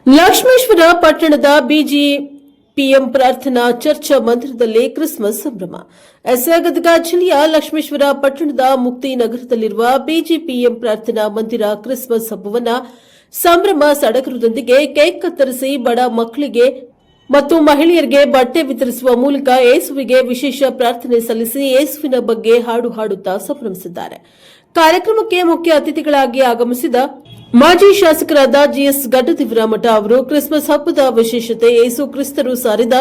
ಲಕ್ಷ್ಮೇಶ್ವರ ಪಟ್ಟಣದ ಬಿಜಿಪಿಎಂ ಪ್ರಾರ್ಥನಾ ಚರ್ಚ್ ಮಂದಿರದಲ್ಲಿ ಕ್ರಿಸ್ಮಸ್ ಸಂಭ್ರಮ. ಗದಗ ಜಿಲ್ಲೆಯ ಲಕ್ಷ್ಮೇಶ್ವರ ಪಟ್ಟಣದ ಮುಕ್ತಿ ನಗರದಲ್ಲಿರುವ ಬಿಜಿಪಿಎಂ ಪ್ರಾರ್ಥನಾ ಮಂದಿರ ಕ್ರಿಸ್ಮಸ್ ಹಬ್ಬವನ್ನು ಸಂಭ್ರಮ ಸಡಗರದೊಂದಿಗೆ ಕೇಕ್ ಕತ್ತರಿಸಿ ಬಡ ಮಕ್ಕಳಿಗೆ ಮತ್ತು ಮಹಿಳೆಯರಿಗೆ ಬಟ್ಟೆ ವಿತರಿಸುವ ಮೂಲಕ ಯೇಸುವಿಗೆ ವಿಶೇಷ ಪ್ರಾರ್ಥನೆ ಸಲ್ಲಿಸಿ ಯೇಸುವಿನ ಬಗ್ಗೆ ಹಾಡು ಹಾಡುತ್ತಾ ಸಂಭ್ರಮಿಸಿದ್ದಾರೆ. ಕಾರ್ಯಕ್ರಮಕ್ಕೆ ಮುಖ್ಯ ಅತಿಥಿಗಳಾಗಿ ಆಗಮಿಸಿದ ಮಾಜಿ ಶಾಸಕರಾದ ಜಿಎಸ್ ಗಡ್ಡದೇವರಮಠ ಅವರು ಕ್ರಿಸ್ಮಸ್ ಹಬ್ಬದ ವಿಶೇಷತೆ, ಯೇಸು ಕ್ರಿಸ್ತರು ಸಾರಿದ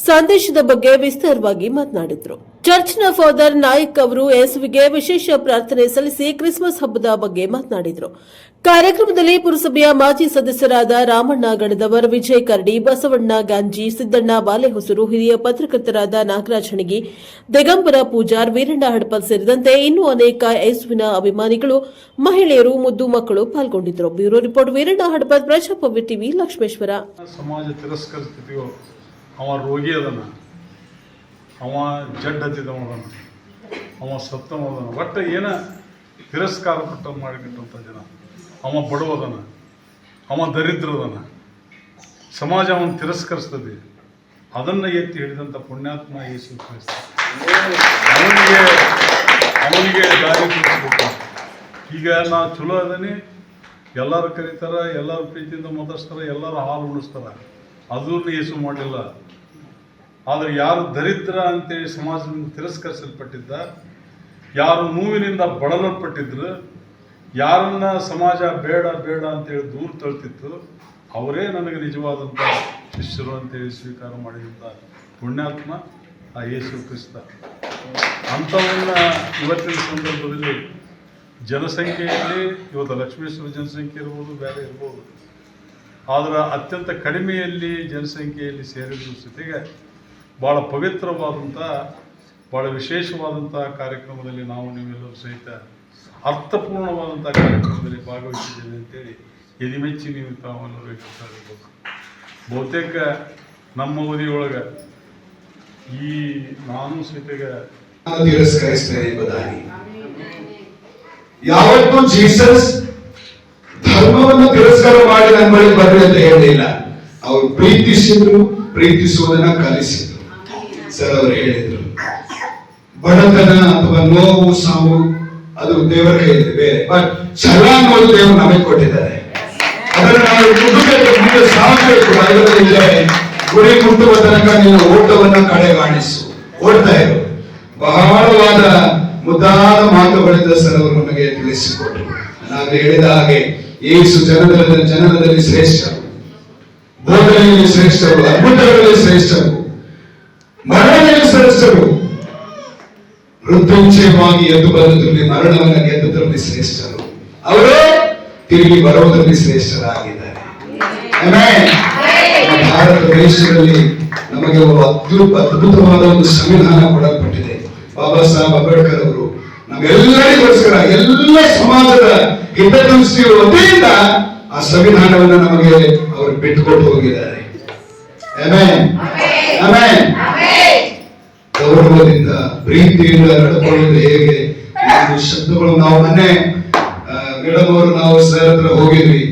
ಸಂದೇಶದ ಬಗ್ಗೆ ವಿಸ್ತಾರವಾಗಿ ಮಾತನಾಡಿದರು. ಚರ್ಚ್ನ ಫಾದರ್ ನಾಯಕ್ ಅವರು ಯೇಸುವಿಗೆ ವಿಶೇಷ ಪ್ರಾರ್ಥನೆ ಸಲ್ಲಿಸಿ ಕ್ರಿಸ್ಮಸ್ ಹಬ್ಬದ ಬಗ್ಗೆ ಮಾತನಾಡಿದರು. ಕಾರ್ಯಕ್ರಮದಲ್ಲಿ ಪುರಸಭೆಯ ಮಾಜಿ ಸದಸ್ಯರಾದ ರಾಮಣ್ಣ ಗಣದವರ್, ವಿಜಯ್ ಕರಡಿ, ಬಸವಣ್ಣ ಗಾಂಜಿ, ಸಿದ್ದಣ್ಣ ಬಾಲೆಹೊಸೂರು, ಹಿರಿಯ ಪತ್ರಕರ್ತರಾದ ನಾಗರಾಜ್ ಹಣಗಿ, ದಿಗಂಬರ ಪೂಜಾರ್, ವೀರಣ್ಣ ಹಡಪಲ್ ಸೇರಿದಂತೆ ಇನ್ನೂ ಅನೇಕ ಯೇಸುವಿನ ಅಭಿಮಾನಿಗಳು, ಮಹಿಳೆಯರು, ಮುದ್ದು ಮಕ್ಕಳು ಪಾಲ್ಗೊಂಡಿದ್ದರು. Bureau report, Veeranna Hadapal, Prajabhavya TV, Lakshmeshwar. ಸಮಾಜ ತಿರಸ್ಕರಿಸ್ತಿದೆಯೋ ಅವ ರೋಗಿ ಅದನ, ಅವ ಜಡ್ ಹತ್ತಿದವ ಅದನ, ಅವ ಸತ್ತವ ಅದನ, ಒಟ್ಟು ಏನ ತಿರಸ್ಕಾರ ಪಟ್ಟ ಮಾಡಿಬಿಟ್ಟಂಥ ಜನ, ಅವ ಬಡವದನ, ಅವ ದರಿದ್ರದನ, ಸಮಾಜ ಅವನು ತಿರಸ್ಕರಿಸ್ತದೆ. ಅದನ್ನು ಎತ್ತಿ ಹಿಡಿದಂಥ ಪುಣ್ಯಾತ್ಮ ಯೇಸು ಕ್ರಿಸ್ತ ಅವನಿಗೆ ದಾರಿ ತೋರಿಸ್ಬೇಕು. ಈಗ ನಾವು ಚಲೋ ಅದನ್ನೇ ಎಲ್ಲರೂ ಕರೀತಾರೆ, ಎಲ್ಲರೂ ಪ್ರೀತಿಯಿಂದ ಮಾತಾಡ್ಸ್ತಾರೆ, ಎಲ್ಲರೂ ಹಾಲು ಉಣಿಸ್ತಾರೆ. ಅದನ್ನು ಯೇಸು ಮಾಡಲಿಲ್ಲ. ಆದರೆ ಯಾರು ದರಿದ್ರ ಅಂತೇಳಿ ಸಮಾಜದಿಂದ ತಿರಸ್ಕರಿಸಲ್ಪಟ್ಟಿದ್ದ, ಯಾರು ನೋವಿನಿಂದ ಬಳಲಲ್ಪಟ್ಟಿದ್ರು, ಯಾರನ್ನ ಸಮಾಜ ಬೇಡ ಬೇಡ ಅಂತೇಳಿ ದೂರ ತಳ್ತಿತ್ತು, ಅವರೇ ನನಗೆ ನಿಜವಾದಂಥ ಶಿಷ್ಯರು ಅಂತೇಳಿ ಸ್ವೀಕಾರ ಮಾಡಿದಂಥ ಪುಣ್ಯಾತ್ಮ ಆ ಯೇಸು ಕ್ರಿಸ್ತ. ಅಂಥವನ್ನ ಇವತ್ತಿನ ಸಂದರ್ಭದಲ್ಲಿ ಜನಸಂಖ್ಯೆಯಲ್ಲಿ ಇವತ್ತು ಲಕ್ಷ್ಮೇಶ್ವರ ಜನಸಂಖ್ಯೆ ಇರ್ಬೋದು, ಬೇರೆ ಇರ್ಬೋದು, ಆದರೆ ಅತ್ಯಂತ ಕಡಿಮೆಯಲ್ಲಿ ಜನಸಂಖ್ಯೆಯಲ್ಲಿ ಸೇರಿದ ಜೊತೆಗೆ ಭಾಳ ಪವಿತ್ರವಾದಂಥ, ಭಾಳ ವಿಶೇಷವಾದಂಥ ಕಾರ್ಯಕ್ರಮದಲ್ಲಿ ನಾವು ನೀವೆಲ್ಲರೂ ಸಹಿತ ಅರ್ಥಪೂರ್ಣವಾದಂಥ ಕಾರ್ಯಕ್ರಮದಲ್ಲಿ ಭಾಗವಹಿಸಿದ್ದೇವೆ ಅಂತೇಳಿ ಎದಿಮೆಚ್ಚಿ ನೀವು ತಾವೆಲ್ಲರೂ ಹೇಳ್ತಾ ಇರ್ಬೋದು. ಬಹುತೇಕ ನಮ್ಮ ಅವಧಿಯೊಳಗೆ ಈ ನಾನು ಸಹಿತ ತಿರಸ್ಕರಿಸ್ತೇನೆ ಎಂಬುದಾಗಿ ಯಾವತ್ತೂ ಜೀಸಸ್ ಧರ್ಮವನ್ನು ತಿರಸ್ಕಾರ ಮಾಡಿ ನನ್ನ ಬಳಿ ಬರ್ರಿ ಅಂತ ಹೇಳಲಿಲ್ಲ. ಅವರು ಪ್ರೀತಿಸಿದ್ರು, ಪ್ರೀತಿಸುವುದನ್ನ ಕಲಿಸಿದ್ರು. ಸರ್ ಅವರು ಹೇಳಿದ್ರು, ಬಡತನ ಅಥವಾ ನೋವು ಸಾವು ಅದು ದೇವರ ಕೈಯಲ್ಲಿ ಬೇರೆ, ಬಟ್ ಛಲ ಅನ್ನೋದು ದೇವರು ನಮಗೆ ಕೊಟ್ಟಿದ್ದಾರೆ. ಅದನ್ನು ನಾವು ಮುಂದೆ ಸಾಗಬೇಕು. ಅದರಲ್ಲಿದ್ದರೆ ಗುರಿ ಮುಟ್ಟುವ ತನಕ ನೀನು ಓಟವನ್ನು ಕಡೆಗಾಣಿಸು, ಓಡ್ತಾ ಇರು. ಬಹಳವಾದ ಮುದ್ದಾದ ಮಾತುಗಳಿಂದ ಸರ್ ಅವರು ನಮಗೆ ತಿಳಿಸಿಕೊಟ್ರು. ನಾವು ಹೇಳಿದ ಹಾಗೆ ಯೇಸು ಜನನದಲ್ಲಿ ಶ್ರೇಷ್ಠರು, ಬೋಧನೆಯಲ್ಲಿ ಶ್ರೇಷ್ಠರು, ಅದ್ಭುತಗಳಲ್ಲಿ ಶ್ರೇಷ್ಠರು, ಮರಣದಲ್ಲಿ ಶ್ರೇಷ್ಠರು, ಮೃತ್ಯುಂಜಯವಾಗಿ ಎದ್ದು ಬಂದದ್ರಲ್ಲಿ ಮರಣವನ್ನು ಗೆದ್ದದ್ರಲ್ಲಿ ಶ್ರೇಷ್ಠರು, ಅವರು ತಿರುಗಿ ಬರುವುದರಲ್ಲಿ ಶ್ರೇಷ್ಠರಾಗಿದ್ದಾರೆ. ಭಾರತ ದೇಶದಲ್ಲಿ ನಮಗೆ ಅದ್ಭುತವಾದ ಒಂದು ಸಂವಿಧಾನ ಕೊಡಲ್ಪಟ್ಟಿದೆ. ಬಾಬಾ ಸಾಹೇಬ್ ಅಂಬೇಡ್ಕರ್ ಅವರು ನಮ್ಮೆಲ್ಲರಿಗೋಸ್ಕರ, ಎಲ್ಲ ಸಮಾಜದ ಹಿತದೃಷ್ಟಿಯ ವತಿಯಿಂದ ಆ ಸಂವಿಧಾನವನ್ನು ನಮಗೆ ಅವರು ಬಿಟ್ಟುಕೊಟ್ಟು ಹೋಗಿದ್ದಾರೆ. ಗೌರವದಿಂದ, ಪ್ರೀತಿಯಿಂದ ನಡ್ಕೊಳ್ಳೋದು ಹೇಗೆ, ಶಬ್ದಗಳು ನಾವು ಮೊನ್ನೆ ಮೇಡಮ್ ಅವರು ನಾವು ಸರ್ ಹತ್ರ ಹೋಗಿದ್ವಿ.